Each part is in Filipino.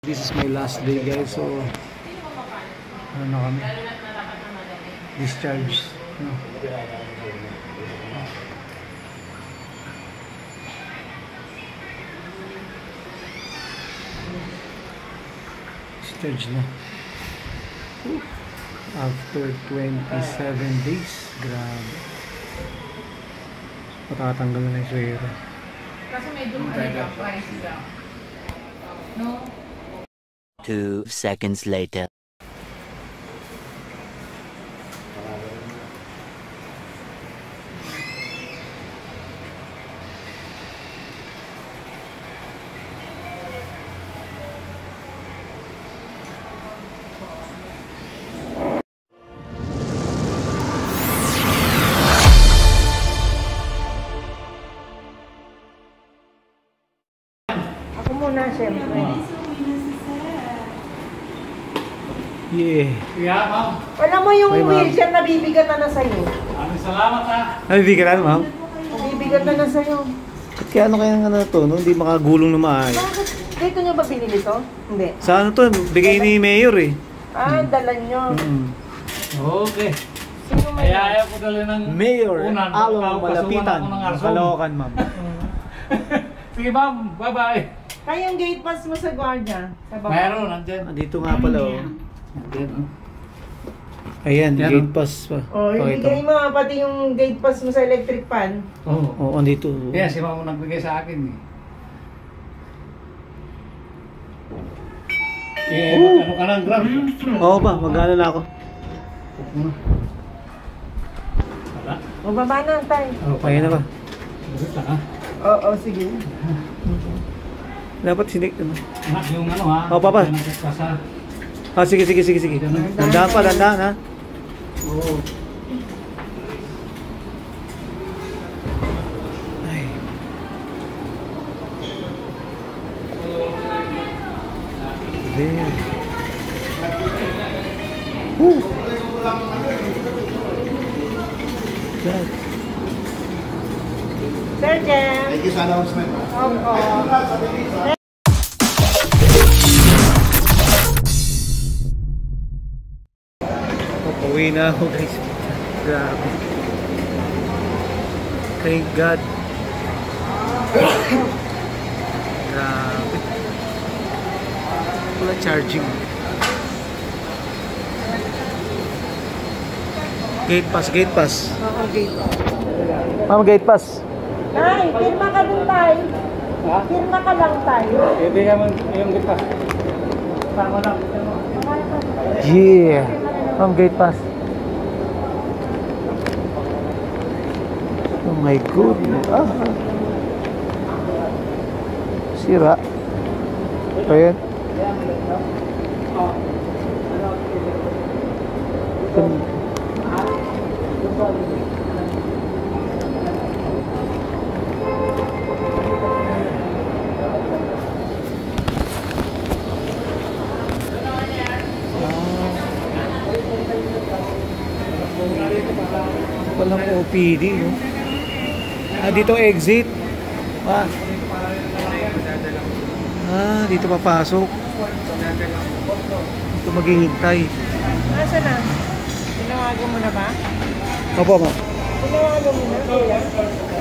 This is my last day guys, so ano na kami, discharge, no? Discharge na after 27 days. Grabe, matatanggal na yung swero. Kasi may doon ka price daw. No? 2 seconds later. Ako muna, siyempre. Yeah. Yeah, ma'am. Alam mo yung Ay, ma'am. wheelchair na bibigatan na sa'yo. Maraming salamat ha. Ay, bigyan ma'am. Bibigatan na sa'yo. Ba't kaya ano kaya nga to, no? Hindi makagulong na maayos. Bakit? Dito nyo ba binili to? Hindi. Sa ano to? Bigay ni Mayor eh. Ah, dala nyo. Okay. Sino may Kaya ayaw ko dali ng Mayor, unan. Along Pasukan Malapitan, ako ng Arson. Caloocan, ma'am. Sige ma'am, bye-bye. Kaya yung gate pass mo sa guardia. Sa baba. Meron, nandyan. Dito nga pala oh. Nandyan, oh. Ayan, Yan, gate oh. pass pa. Oh, ibigay mo pati yung gate pass mo sa electric fan. Oo. Oo, andito. Kaya si mama nagbigay sa akin eh. Eh, magkano ka ng gram? Oo ba, mag-ano na ako. Wala. O, baba na tayo. Ayan na ba? Bulit lang ha. Oo, sige. Dapat sinik. Anak, yung ano ha. Oh, papa. Yung nagkakasa. Ah, sige. Dandaan pa, dandaan ha. Oo. Ay. There. Woo. God. Sir Jem. Thank you sa announcement. Oo. Pauwi na ako guys. Grabe. Thank God. Grabe. Wala charging. Gate pass, gate pass. Oo, gate pass. Ma'am, gate pass. Ay, firma ka dun tayo. Ha? Firma ka lang tayo. Hindi naman yung kita. Tama lang. Yeah. Ma'am, gate pass. Oh my goodness. Ah. Sira. Ayan. Walang OPD, no? Ah, dito exit. Ah, dito papasok. Dito maghihintay. Nasaan na? Tinawagan mo na ba? Opo, ma'am. Tinawagan mo na? Kuya?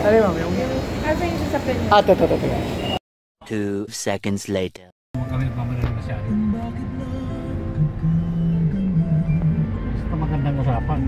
Ano, ma'am? Yung... Asa yung sasapin mo? Ah, ito. 2 seconds later. Kami nagmamadali masyado. Basta magandang usapan.